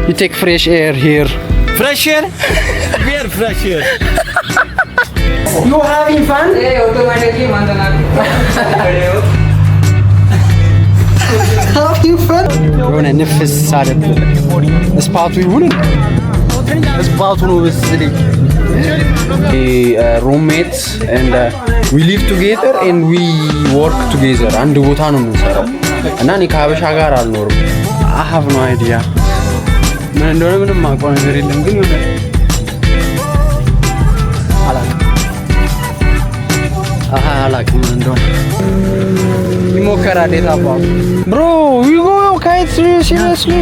You take fresh air here. Fresh air? Where fresh air? You having fun? Yeah, automatically Having fun? የሆነ ንፍስ አይደል? ስፓቱ ይሁን ስፓቱ ነው መሰለኝ። roommates and we live together and we work together. አንድ ቦታ ነው የምንሰራው እና እኔ ከሀበሻ ጋር አልኖርም። I have no idea ምን እንደሆነ ምንም ማውቀው ነገር የለም ግን ይሆነ አላውቅም ምን እንደሆነ ይሞከራል የታባ bro we go kite seriously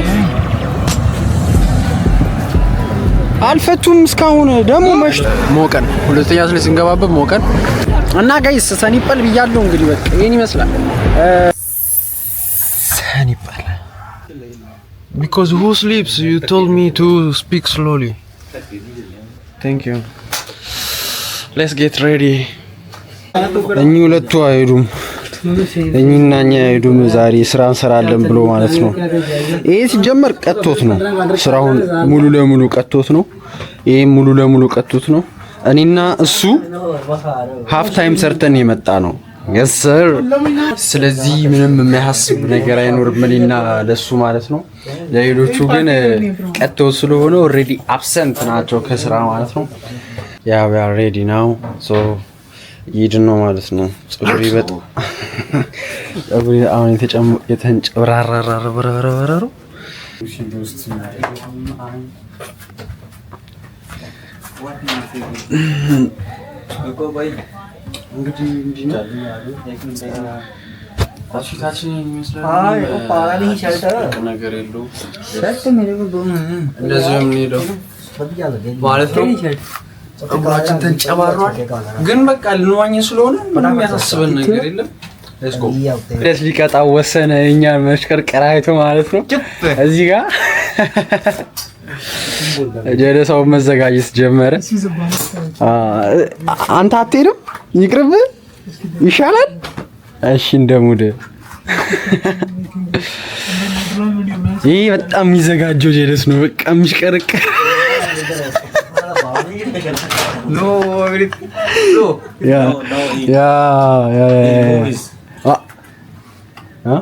አልፈቱም እስካሁን ደግሞ መሽቶ ሞቀን ሁለተኛ ስለ ስንገባበት ሞቀን እና ጋይስ ሰኒጳል ብያለሁ እንግዲህ በቃ ይሄን ይመስላል ሰኒጳል because who sleeps you told me to speak slowly thank you let's get ready እኚህ ሁለቱ አይሄዱም እኚህና እኛ አይሄዱም ዛሬ ስራ እንሰራለን ብሎ ማለት ነው ይሄ ሲጀመር ቀጥቶት ነው ስራውን ሙሉ ለሙሉ ቀጥቶት ነው ይሄ ሙሉ ለሙሉ ቀጥቶት ነው እኔና እሱ ሃፍ ታይም ሰርተን የመጣ ነው yes sir ስለዚህ ምንም የሚያስብ ነገር አይኖርም እኔና ለሱ ማለት ነው ለሌሎቹ ግን ቀጥቶት ስለሆነ ኦሬዲ አብሰንት ናቸው ከስራ ማለት ነው yeah we are ready now so ይድን ነው ማለት ነው ጸጉሪ በጣም ጸጉሪ አሁን የተንጨብራራራራራራራራ እንግዲህ እንዲህ አሽካችን የሚመስለው አይ ኦፓራሊ ሸልተር ነገር የለው ሸልተር ነው ደግሞ እንደዚህ ምን ይለው ማለት ነው ጸጉራችን ተንጨባሯል ግን በቃ ልንዋኝ ስለሆነ ምንም ያሳስበን ነገር የለም let's go ደስ ሊቀጣ ወሰነ እኛ መሽከርከር አይቶ ማለት ነው እዚህ ጋር ጀለሰው መዘጋጀት ጀመረ አንተ አትሄድም ይቅርብ ይሻላል እሺ እንደሙደ ይሄ በጣም የሚዘጋጀው ጀለስ ነው በቃ የሚሽከረከር No, everything. No. Yeah. Huh?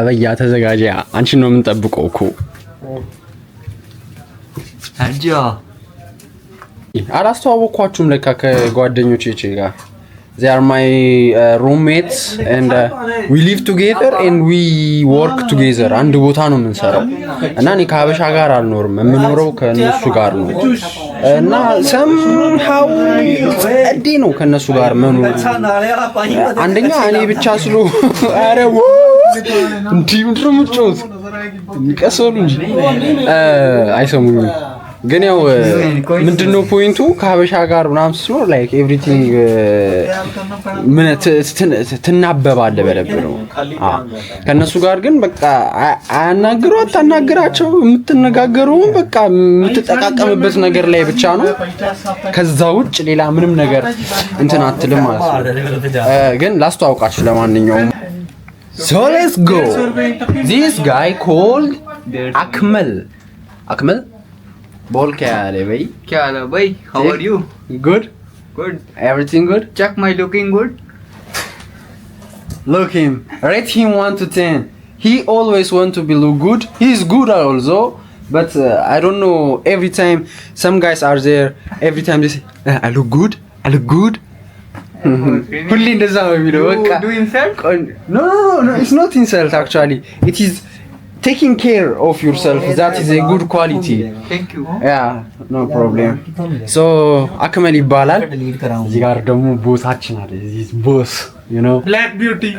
በያ ተዘጋጀ አንቺን ነው የምንጠብቀው እኮ አጃ አላስተዋወቅኳችሁም ለካ ከጓደኞቼ ጋር they are my roommates and we live together and we work together አንድ ቦታ ነው የምንሰራው እና እኔ ከሀበሻ ጋር አልኖርም የምኖረው ከነሱ ጋር ነው እና somehow ጸዴ ነው ከነሱ ጋር መኖር አንደኛ እኔ ብቻ ስለ አረው እንዲህ ምንድነው የምትጮት ይቀሰሉ እንጂ አይሰሙኝም ግን ያው ምንድነው ፖይንቱ ከሀበሻ ጋር ምናምን ሲኖር ላይክ ኤቭሪቲንግ ምን ትናበባለ በደብ ነው ከነሱ ጋር ግን በቃ አናግሩ አታናግራቸው የምትነጋገረው በቃ የምትጠቃቀምበት ነገር ላይ ብቻ ነው ከዛ ውጭ ሌላ ምንም ነገር እንትን አትልም ማለት ነው ግን ላስተዋውቃችሁ ለማንኛውም so let's go this guy called Akmal बोल क्या हाल है भाई how are you good everything good check my looking good look him rate him 1 to 10 he always want to be look good he's good also but I don't know every time some guys are there every time they say I look good ሁሌ እንደዛ ነው የሚለው በቃ do insult no it's not insult actually it is taking care of yourself that is a good quality thank you yeah no problem so Akmal ይባላል እዚህ ጋር ደግሞ ቦሳችን አለ this boss you know black beauty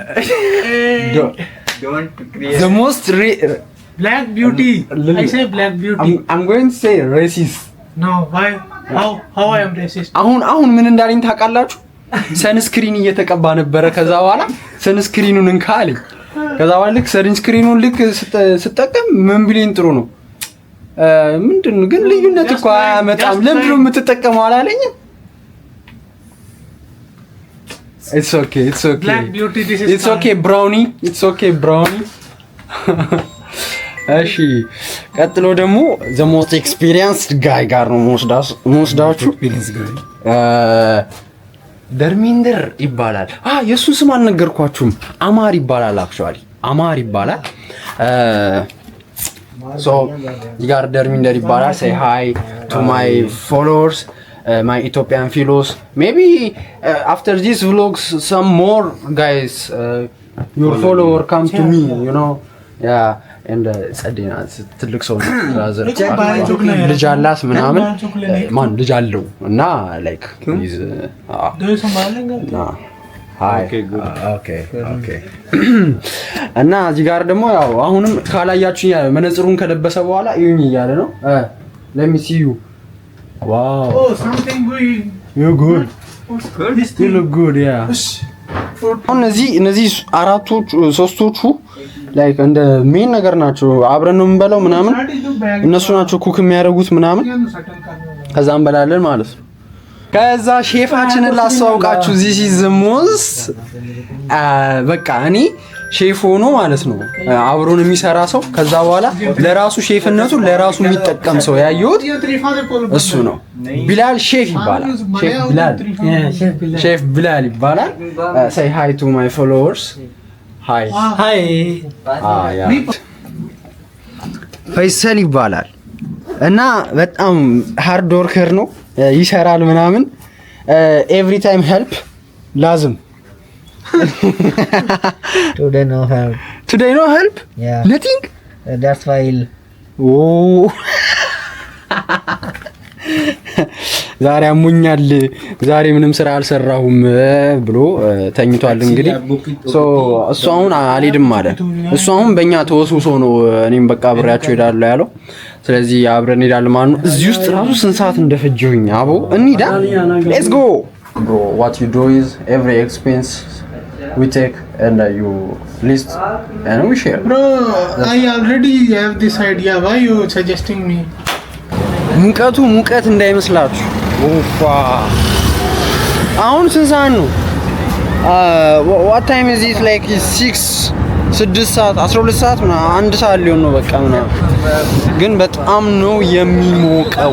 don't create the most black beauty I say black beauty I'm going to say racist no why how I am racist አሁን ምን እንዳለኝ ታውቃላችሁ ሰንስክሪን እየተቀባ ነበር ከዛ በኋላ ሰንስክሪኑን እንካለኝ ከዛ በኋላ ልክ ሰንስክሪኑን ልክ ስጠቀም ምን ቢሊን ጥሩ ነው ምንድነው ግን ልዩነት እኮ አያመጣም ለምንድነው የምትጠቀመው አላለኝ It's okay. It's okay. Black beauty. This is. It's okay, brownie. It's okay, brownie. እሺ ቀጥሎ ደግሞ the most experienced guy ጋር ነው መወስዳችሁ። ደርሚንደር ይባላል። የእሱን ስም አልነገርኳችሁም። አማር ይባላል። አክቹአሊ አማር ይባላል። so you got ደርሚንደር ይባላል. say hi to my followers, my Ethiopian fellows. Maybe after these vlogs some more guys your follower come to me, you know. yeah and ጸዴና ትልቅ ሰው ልጅ አላት ምናምን ማን ልጅ አለው እና like he's ኦኬ እና እዚህ ጋር ደግሞ ያው አሁንም ካላያችሁ መነጽሩን ከለበሰ በኋላ ይሁን እያለ ነው። let me see you. wow Oh, something good. you're good. you look good. yeah እነዚህ አራቶቹ ሶስቶቹ ላይክ እንደ ሜን ነገር ናቸው። አብረን ነው የምንበላው ምናምን እነሱ ናቸው ኩክ የሚያደርጉት ምናምን ከዛ እንበላለን ማለት ነው። ከዛ ሼፋችንን ላስተዋውቃችሁ። this is the most በቃ እኔ ሼፍ ሆኖ ማለት ነው አብሮን የሚሰራ ሰው ከዛ በኋላ ለራሱ ሼፍነቱ ለራሱ የሚጠቀም ሰው ያየሁት እሱ ነው። ቢላል ሼፍ ይባላል። ሼፍ ቢላል ይባላል። say hi to my followers. hi ያ ፈይሰል ይባላል እና በጣም ሃርድ ወርከር ነው። ይሰራል ምናምን every time help lazim. Today no help. Today no help? Yeah. Nothing? That's why. Oh. ዛሬ አሞኛል ዛሬ ምንም ስራ አልሰራሁም ብሎ ተኝቷል። እንግዲህ እሱ አሁን አልሄድም ማለት እሱ አሁን በእኛ ተወስውሶ ነው እኔም በቃ አብሬያቸው ሄዳለሁ ያለው። ስለዚህ አብረን ሄዳለን ማለት ነው። እዚህ ውስጥ ራሱ ስንት ሰዓት እንደፈጀሁኝ አቦ እንሂዳ። let's go bro. what you do is every expense we take and you list and we share. Bro, I already have this idea. Why you suggesting me? ሙቀቱ ሙቀት እንዳይመስላችሁ። ኦፋ አሁን ስንት ሰዓት ነው? what time is it? like 6 ሰዓት 12 ሰዓት ምናምን 1 ሰዓት ሊሆን ነው በቃ ምናምን። ግን በጣም ነው የሚሞቀው።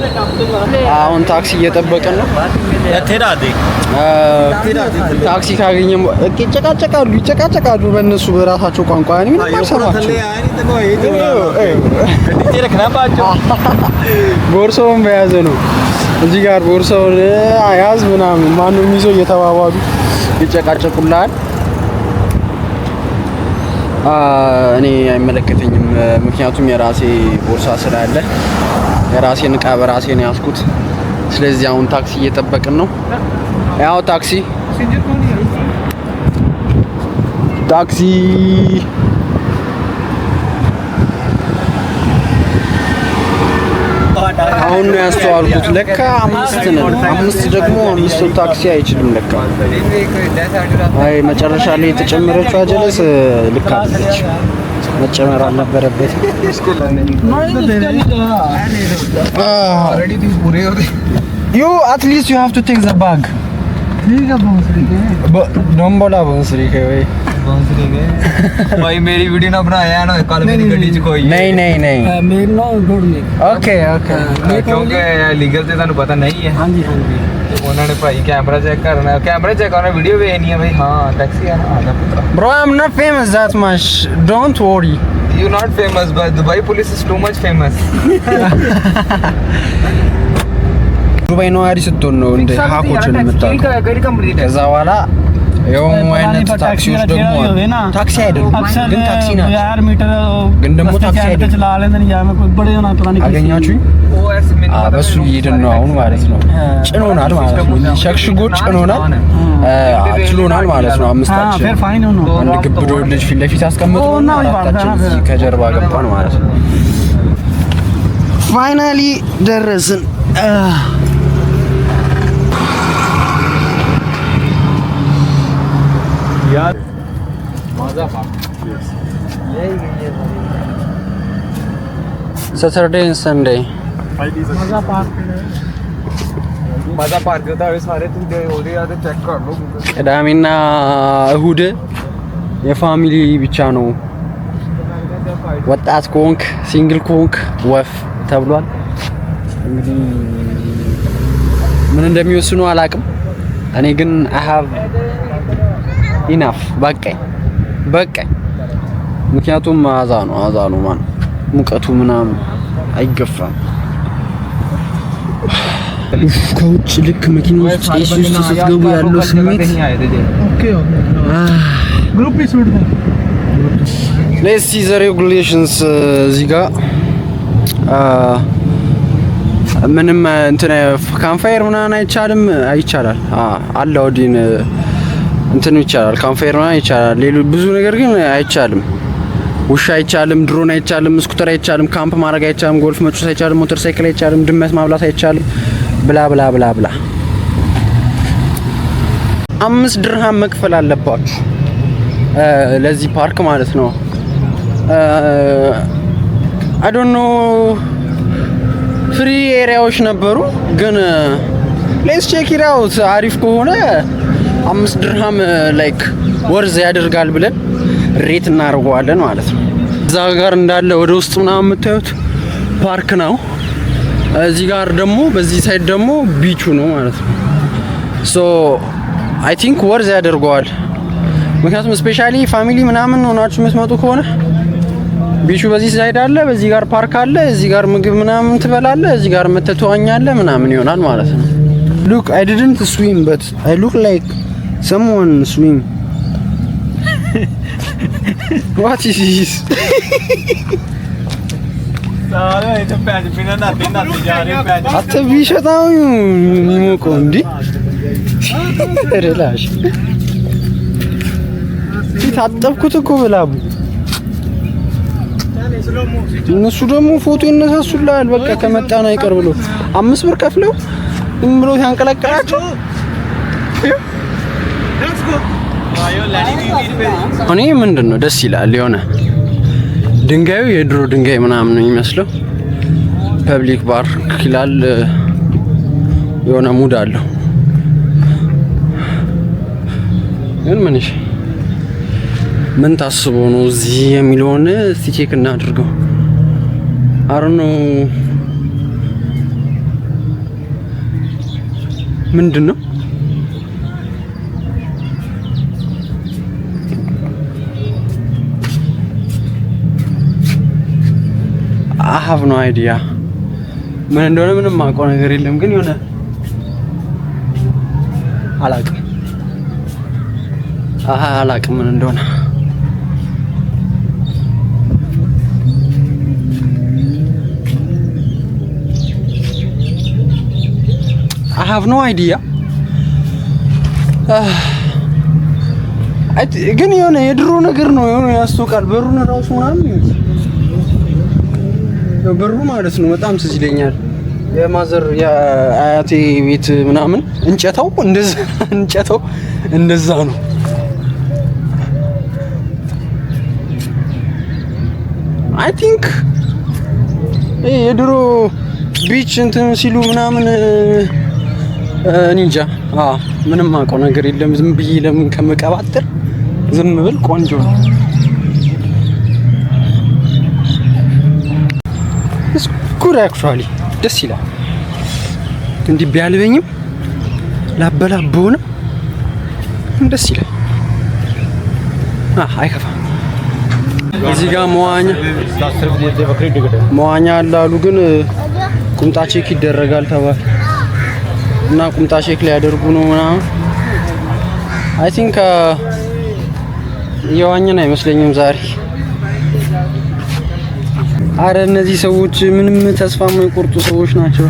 አሁን ታክሲ እየጠበቅን ነው። ታክሲ ካገኘን ይጨቃጨቃሉ በእነሱ በራሳቸው ቋንቋ። እኔ ምንም አልሰማቸውም። ቦርሳውን በያዘ ነው እዚህ ጋር ቦርሳውን ያዝ ምናምን ማነው የሚይዘው እየተባባሉ ይጨቃጨቁላል። እኔ አይመለከተኝም ምክንያቱም የራሴ ቦርሳ ስላለ የራሴን ዕቃ በራሴ ነው ያዝኩት። ስለዚህ አሁን ታክሲ እየጠበቅን ነው። ያው ታክሲ አሁን ነው ያስተዋልኩት። ለካ 5 ነን። 5 ደግሞ 5 ታክሲ አይችልም ለካ። አይ መጨረሻ ላይ የተጨመረችው አጀለስ ልክ አይደለች። መጨመር አልነበረበት። you at least you have to take the bag. डोंबोला बंसरी के भाई मेरी वीडियो ना बनाया ना कल मेरी गड्डी च कोई नहीं मेरे नो डोंट मेक. ओके क्योंकि लीगल ਤੇ ਤੁਹਾਨੂੰ ਪਤਾ ਨਹੀਂ ਹੈ। ਹਾਂਜੀ ਉਹਨਾਂ ਨੇ ਭਾਈ ਕੈਮਰਾ ਚੈੱਕ ਕਰਨਾ ਵੀਡੀਓ ਵੇਖਣੀ ਹੈ ਭਾਈ। ਹਾਂ ਟੈਕਸੀ ਆ ਗਿਆ ਪੁੱਤਰਾ। bro I'm not famous that much, don't worry. You're not famous but Dubai police is too much famous. ዱባይ ነዋሪ ስትሆን ነው እንደ ሀኮችን የምታውቀው። ከዛ በኋላ የሆኑ አይነት ታክሲዎች ደግሞ ታክሲ አይደሉም ግን ታክሲ ናቸው። ግን ደግሞ ታክሲ አይደሉም። አገኛችሁኝ? በሱ እየሄድን ነው አሁን ማለት ነው። ጭኖናል ማለት ነው። ሸክሽጎ ጭኖናል ችሎናል ማለት ነው። አምስታችን አንድ ግብዶ ልጅ ፊት ለፊት አስቀምጦ አራታችን እዚህ ከጀርባ ገባን ማለት ነው። ፋይናሊ ደረስን። यार मजा पार्क सैटरडे एंड संडे मजा पार्क मजा पार्क होता है सारे तुम ओदे आते चेक कर लो ቅዳሜና እሁድ የፋሚሊ ብቻ ነው። ወጣት ኮንክ ሲንግል ኮንክ ወፍ ተብሏል። እንግዲህ ምን እንደሚወስኑ አላቅም። እኔ ግን I have enough በቃኝ። ምክንያቱም አዛ ነው ማን ሙቀቱ ምናምን አይገፋም። ከውጭ ልክ መኪና ውስጥ ኤሲ ውስጥ ስትገቡ ያለው ስሜት ग्रुप भी शूट है Let's see the regulations እዚህ ጋር ምንም እንትን ካምፋየር ምናምን አይቻልም። ይቻላል አላውዲን እንትን ይቻላል። ካምፋየር ምናምን ይቻላል። ሌሎች ብዙ ነገር ግን አይቻልም። ውሻ አይቻልም፣ ድሮን አይቻልም፣ ስኩተር አይቻልም፣ ካምፕ ማድረግ አይቻልም፣ ጎልፍ መጫወት አይቻልም፣ ሞተር ሳይክል አይቻልም፣ ድመት ማብላት አይቻልም። ብላ 5 ድርሃም መክፈል አለባችሁ ለዚህ ፓርክ ማለት ነው። I don't know ፍሪ ኤሪያዎች ነበሩ ግን ሌትስ ቼክ ኢት አውት አሪፍ ከሆነ 5 ድርሃም ላይክ ወርዝ ያደርጋል ብለን ሬት እናደርገዋለን ማለት ነው። እዛ ጋር እንዳለ ወደ ውስጥ ምናምን የምታዩት ፓርክ ነው። እዚህ ጋር ደግሞ በዚህ ሳይድ ደግሞ ቢቹ ነው ማለት ነው። ሶ አይ ቲንክ ወርዝ ያደርገዋል። ምክንያቱም ስፔሻሊ ፋሚሊ ምናምን ሆናችሁ የምትመጡ ከሆነ ቢቹ በዚህ ሳይድ አለ፣ በዚህ ጋር ፓርክ አለ፣ እዚህ ጋር ምግብ ምናምን ትበላለህ፣ እዚህ ጋር መተተዋኛለህ ምናምን ይሆናል ማለት ነው። Look, I didn't swim but I look like someone swim. What is this? सारे ये पैच बिना नाते जा रहे पैच አተ ቢሸታው የሚሞቀው እንዴ ሪላሽ ታጠብኩት እኮ ብላቡ እነሱ ደግሞ ፎቶ ይነሳሱላል። በቃ ከመጣና አይቀር ብሎ 5 ብር ከፍለው ምን ብሎ ያንቀለቀላቸው እኔ ምንድነው ደስ ይላል። የሆነ ድንጋዩ የድሮ ድንጋይ ምናምን ነው የሚመስለው። ፐብሊክ ፓርክ ይላል። የሆነ ሙድ አለው። ግን ምን ታስቦ ነው እዚህ የሚለውን እስቲ ቼክ እናድርገው። አሮኖ ምንድነው? I have no idea ምን እንደሆነ ምንም ማውቀው ነገር የለም። ግን የሆነ አላቅም ምን እንደሆነ። I have no idea ግን የሆነ የድሮ ነገር ነው። የሆነ ያስቶቃል። በሩን ራሱ ምናምን በሩ ማለት ነው። በጣም ትዝ ይለኛል የማዘር የአያቴ ቤት ምናምን እንጨታው እንደዛ ነው። አይ ቲንክ የድሮ ቢች እንትን ሲሉ ምናምን እንጃ ምንም አውቀው ነገር የለም። ዝም ብዬ ለምን ከመቀባጠር ዝም ብል ቆንጆ ነው። ጉድ አክቹአሊ ደስ ይላል። እንዲህ ቢያልበኝም ላበላበውንም ደስ ይላል። አይከፋም። እዚህ ጋር መዋኛ አላሉ ግን ቁምጣ ቼክ ይደረጋል ተባለ እና ቁምጣ ቼክ ሊያደርጉ ነው ምናምን። አይ ቲንክ የዋኘን አይመስለኝም ዛሬ። አረ እነዚህ ሰዎች ምንም ተስፋ የማይቆርጡ ሰዎች ናቸው።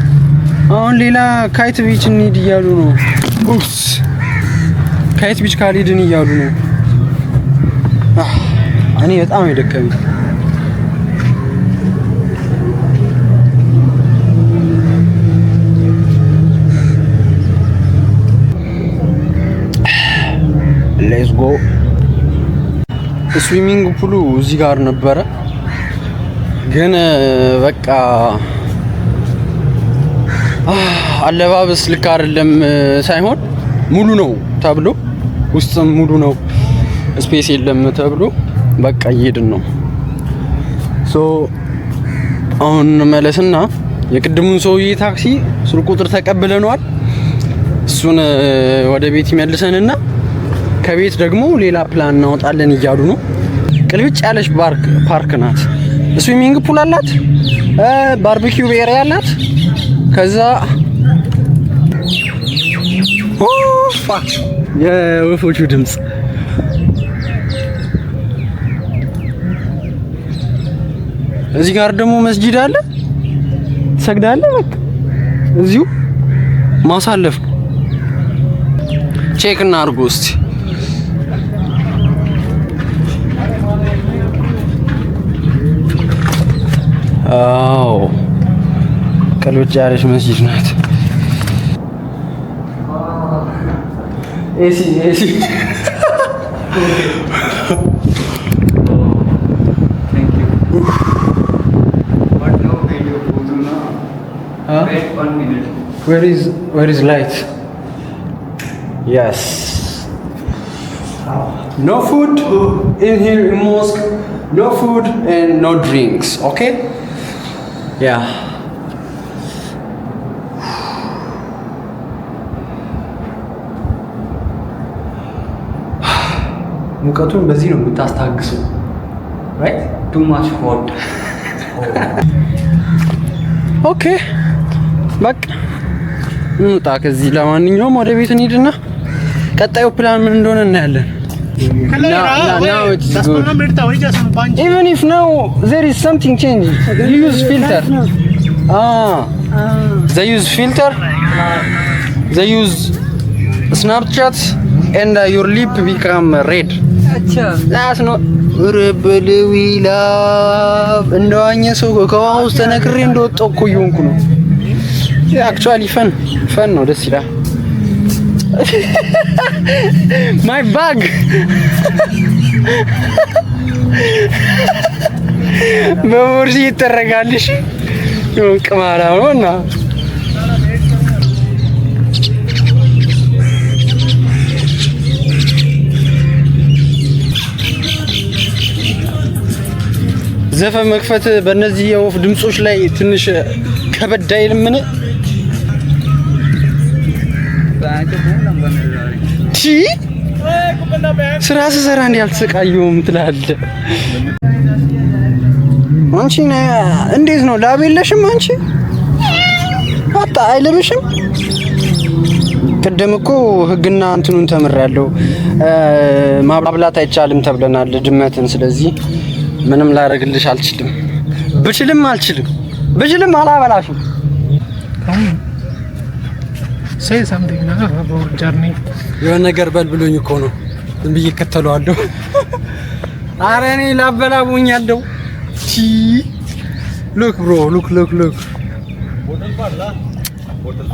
አሁን ሌላ ካይት ቢች እንሂድ እያሉ ነው። ኡፕስ ካይት ቢች ካልሄድን እያሉ ነው። እኔ በጣም የደከመኝ ሌትስ ጎ። ስዊሚንግ ፑሉ እዚህ ጋር ነበረ ግን በቃ አለባበስ ልክ አይደለም ሳይሆን ሙሉ ነው ተብሎ ውስጥም ሙሉ ነው ስፔስ የለም ተብሎ በቃ እየሄድን ነው። ሶ አሁን መለስና የቅድሙን ሰውዬ ታክሲ ስልክ ቁጥር ተቀብለናል። እሱን ወደ ቤት ይመልሰንና ከቤት ደግሞ ሌላ ፕላን እናወጣለን እያሉ ነው። ቅልብጭ ያለች ፓርክ ናት። ስዊሚንግ ፑል አላት፣ ባርቢኪው ኤሪያ አላት። ከዛ የወፎቹ ድምጽ እዚህ ጋር ደግሞ መስጂድ አለ። ትሰግዳለህ። በቃ እዚሁ ማሳለፍ ነው። ቼክ እናድርጉ እስቲ። አዎ ቀልብጭ ያለች መስጂድ ናት። ኤሲ Wait 1 minute. Where is light? Yes. No food in here in mosque. No food and no drinks. Okay? Yeah. ሙቀቱን በዚህ ነው የምታስታግሰው። Right? Too much hot. ኦኬ በቃ እንውጣ ከዚህ። ለማንኛውም ወደ ቤት እንሂድና ቀጣዩ ፕላን ምን እንደሆነ እናያለን። Now it's good. Even if now there is something change, you use filter. They use filter. They use Snapchat and your lip become red. That's not ረበለዊ ላቭ እንደዋኘ ሰው ከውሃ ውስጥ ተነክሬ እንደወጣሁ እኮ እየሆንኩ ነው። አክቹዋሊ ፈን ነው፣ ደስ ይላል። ማይ ባግ በቦርሴ ይጠረጋል። እሺ ቅማላ ነውና ዘፈን መክፈት በእነዚህ የወፍ ድምጾች ላይ ትንሽ ከበድ አይልምን? ስራ ስሰራ እንዲህ አልተሰቃየሁም ትላለህ። አንቺ እንዴት ነው ላብ የለሽም? አንቺ አታ አይለብሽም? ቅድም እኮ ህግና እንትኑን ተምሬያለሁ። ማብላት አይቻልም ተብለናል ድመትን። ስለዚህ ምንም ላደርግልሽ አልችልም። ብችልም አላበላሽም። say something now about journey. የሆነ ነገር በል ብሎኝ እኮ ነው ዝም ብዬ ከተለዋለሁ። ኧረ እኔ ላበላቡኛለሁ። ሉክ ብሮ ሉክ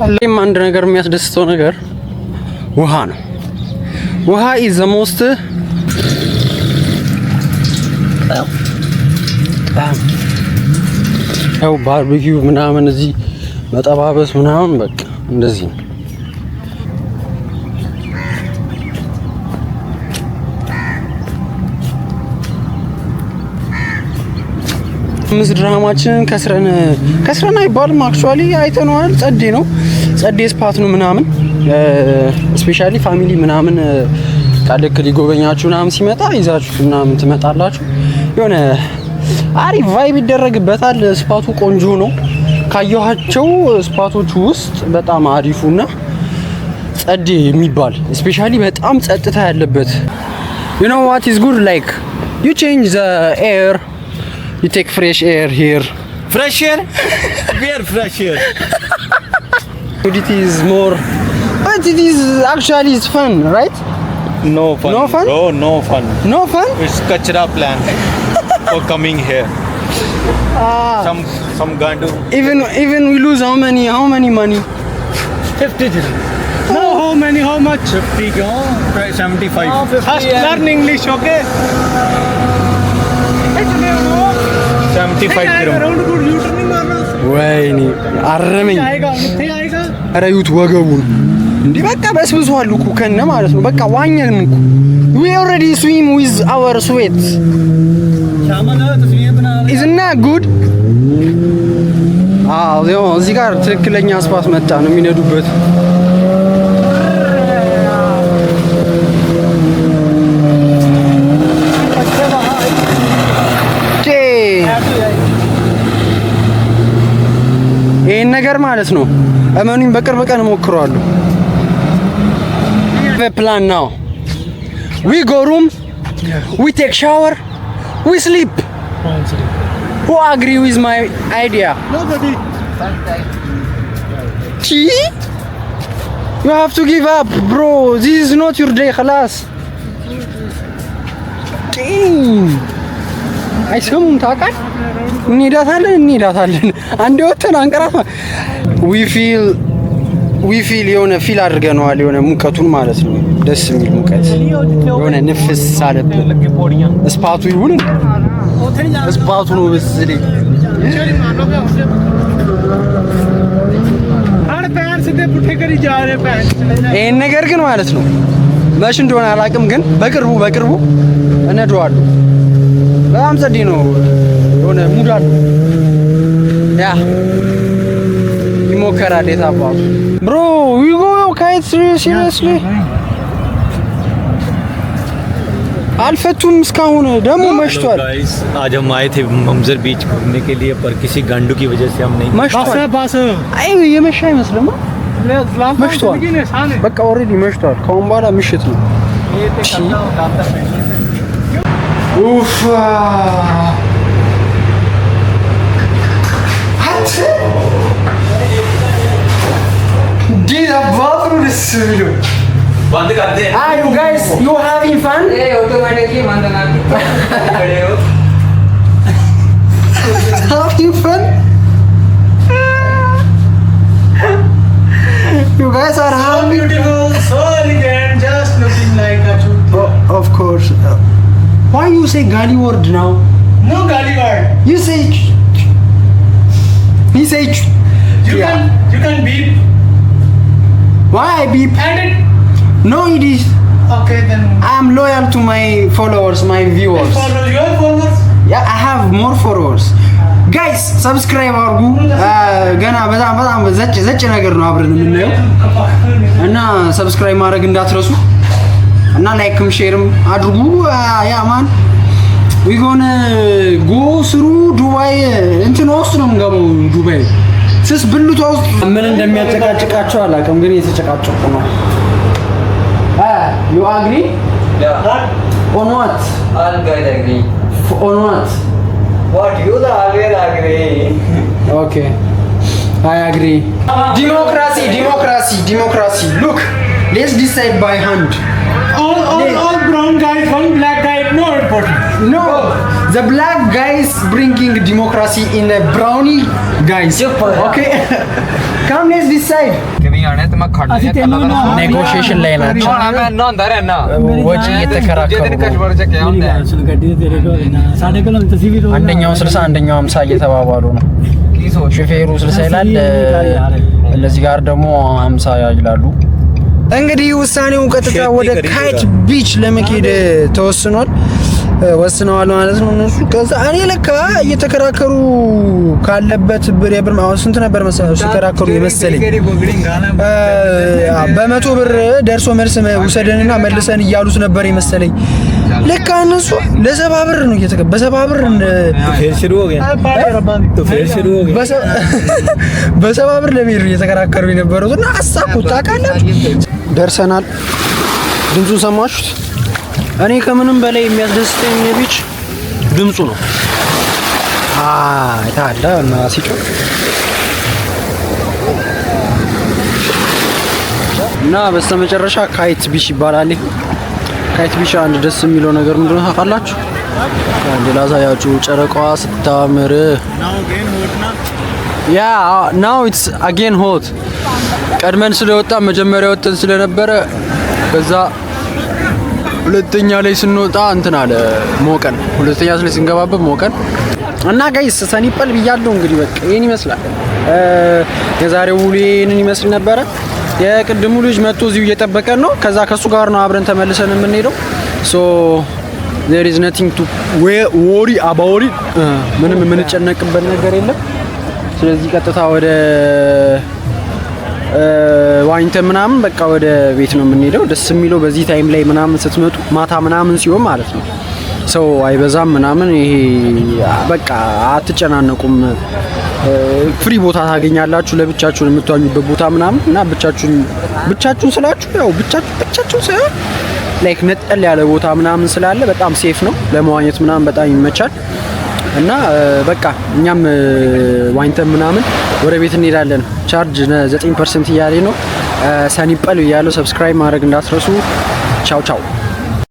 አለም አንድ ነገር የሚያስደስተው ነገር ውሃ ነው። ውሃ is the most ያው ባርቢኪው ምናምን እዚህ መጠባበስ ምናምን በቃ እንደዚህ ነው። ምስ ድራማችንን ከስረን አይባልም። አክቹአሊ አይተነዋል። ጸዴ ነው። ጸዴ ስፓት ነው ምናምን ስፔሻሊ ፋሚሊ ምናምን ካልክ ሊጎበኛችሁ ምናምን ሲመጣ ይዛችሁ ምናምን ትመጣላችሁ። የሆነ አሪፍ ቫይብ ይደረግበታል። ስፓቱ ቆንጆ ነው። ካየኋቸው ስፓቶች ውስጥ በጣም አሪፉና ጸዴ የሚባል ስፔሻሊ በጣም ጸጥታ ያለበት you know what is good like you change the air, you take fresh air here. Fresh air? Where fresh air? It is more, but it is actually it's fun, right? No fun. No fun? Bro, no fun. No fun? It's kachra plan for coming here. Some gandu. Even we lose how many money? 50 dirham. No, how much? 50 gone. 75. First learn English, okay? 75 dirham. Round good U turn नहीं मारना ወይኔ አረመኝ። आएगा उठे आएगा ኧረ እዩት ወገቡን እንዲህ በቃ በስብሷል እኮ ከነ ማለት ነው። በቃ ዋኘን እኮ we already swim with our sweat शामिल है तस्वीर बना ले isn't that good? ያው እዚህ ጋር ትክክለኛ አስፋልት መጣ ነው የሚነዱበት። ይሄን ነገር ማለት ነው እመኑኝ በቅርብ ቀን እሞክረዋለሁ። the plan now we go room we take shower we sleep. Who agree with my idea? nobody See? You have to give up, bro. This is not your day, خلاص. Damn. አይሰሙም ታውቃለህ? እንሄዳታለን አንዴ ወተን አንቀራት we feel የሆነ ፊል አድርገነዋል የሆነ ሙቀቱን ማለት ነው። ደስ የሚል ሙቀት የሆነ ንፍስ አለብን። እስፓቱ ይሁን እስፓቱ ነው በስልኝ हर पैर सीधे पुठे करी जा रहे पैर ይሄን ነገር ግን ማለት ነው መች እንደሆነ አላውቅም፣ ግን በቅርቡ እነደዋለሁ። በጣም ጸዴ ነው የሆነ ሙድ አለው። ያ ይሞከራል የታባቱ ብሮ we go kite seriously አልፈቱም እስካሁን ደግሞ መሽቷል። गाइस आज हम आए थे ममजर बीच घूमने के लिए पर किसी गांडू की वजह से हम नहीं መሽቷል። बस አይ የመሻ አይመስልም። መሽቷል በቃ ኦሬዲ መሽቷል። ከአሁን በኋላ ምሽት ነው። ኡፍ ዲዛ ባትሩ ደስ የሚለው बंद कर दे Are you guys you having fun? ए ऑटोमेटिकली बंद ना खड़े हो Having fun? You guys are having beautiful so elegant just looking like a chutti oh, of course. Why you say Gali word now? no gali word You say he say you can beep why I beep? edit No, it is. okay then I am loyal to my followers, my viewers. follow your followers Yeah, I have more followers. Guys, subscribe አድርጉ። ገና በጣም ዘጭ ነገር ነው አብረን የምናየው እና ሰብስክራይብ ማድረግ እንዳትረሱ እና ላይክም ሼርም አድርጉ። ያ ማን we gonna go through Dubai እንትን ውስጥ ነው የምንገባው። ዱባይ ስስ ብልቷ ውስጥ ምን እንደሚያጨቃጭቃቸው አላውቅም፣ ግን እየተጨቃጨቁ ነው። You agree? yeah On what? all guys agree On what? what you the always agree Okay. I agree. Democracy. Look, let's decide by hand. all brown guys one black guy no important No, the black guys bringing democracy in a brownie guys. Okay. Come, let's decide. कभी आने तो मैं खड़ ਅਸੀਂ ਤੈਨੂੰ ਨਾ Negotiation line ना मैं ना अंदर है ना ወጪ እየተከራከሩ जितने कस्टमर से क्या ਮੇਰੀ होता है ਗੱਲ ਸੁਣ ਗੱਡੀ ਤੇ ਤੇਰੇ ਕੋਲ ਨਾ ਸਾਡੇ ਕੋਲ ਤੁਸੀਂ ਵੀ ਰੋਜ਼ አንደኛው 60 አንደኛው 50 እየተባባሉ ነው። की सोच ሹፌሩ 60 ይላል፣ እነዚህ ጋር ደግሞ 50 ይላሉ። እንግዲህ ውሳኔው ቀጥታ ወደ ካይት ቢች ለመሄድ ተወስኗል። ወስነዋል ማለት ነው እነሱ። ከዛ እኔ ለካ እየተከራከሩ ካለበት ብር የብር አሁን ስንት ነበር መሰለኝ ሲከራከሩ የመሰለኝ በ100 ብር ደርሶ መልስ ውሰደንና መልሰን እያሉት ነበር የመሰለኝ። ለካ እነሱ ለ70 ብር ነው በ70 ብር फिर शुरू हो गया तो फिर शुरू हो गया በ70 ብር ለሚር እየተከራከሩ የነበሩት እና አሳኩት ታውቃላችሁ። ደርሰናል። ድምፁን ሰማችሁት? እኔ ከምንም በላይ የሚያስደስተኝ ቢች ድምፁ ነው። ታዳ እና ሲጮህ እና በስተመጨረሻ ካይት ቢች ይባላል። ካይት ቢች አንድ ደስ የሚለው ነገር ምንድነው ታውቃላችሁ? አንድ ላሳያችሁ። ጨረቃዋ ስታምር ያ ናው ኢትስ አጌን ሆት። ቀድመን ስለወጣ መጀመሪያ ወጥተን ስለነበረ ከዛ ሁለተኛ ላይ ስንወጣ እንትን አለ ሞቀን። ሁለተኛ ላይ ስንገባበት ሞቀን። እና ጋይስ ሰኒፐል ብያለሁ እንግዲህ በቃ ይሄን ይመስላል። የዛሬው ውሎ ይሄንን ይመስል ነበረ። የቅድሙ ልጅ መጥቶ እዚሁ እየጠበቀን ነው። ከዛ ከሱ ጋር ነው አብረን ተመልሰን የምንሄደው። ሶ there is nothing to worry about it። ምንም የምንጨነቅበት ነገር የለም። ስለዚህ ቀጥታ ወደ ዋኝተ ምናምን በቃ ወደ ቤት ነው የምንሄደው። ደስ የሚለው በዚህ ታይም ላይ ምናምን ስትመጡ ማታ ምናምን ሲሆን ማለት ነው ሰው አይበዛም ምናምን። ይሄ በቃ አትጨናነቁም። ፍሪ ቦታ ታገኛላችሁ ለብቻችሁን የምትዋኙበት ቦታ ምናምን እና ብቻችሁን ስላችሁ ያው ብቻችሁን ሳይሆን ላይክ ነጠል ያለ ቦታ ምናምን ስላለ በጣም ሴፍ ነው ለመዋኘት ምናምን በጣም ይመቻል። እና በቃ እኛም ዋኝተን ምናምን ወደ ቤት እንሄዳለን። ቻርጅ 9% እያለ ነው። ሰኒፐል ያለው ሰብስክራይብ ማድረግ እንዳትረሱ። ቻው ቻው።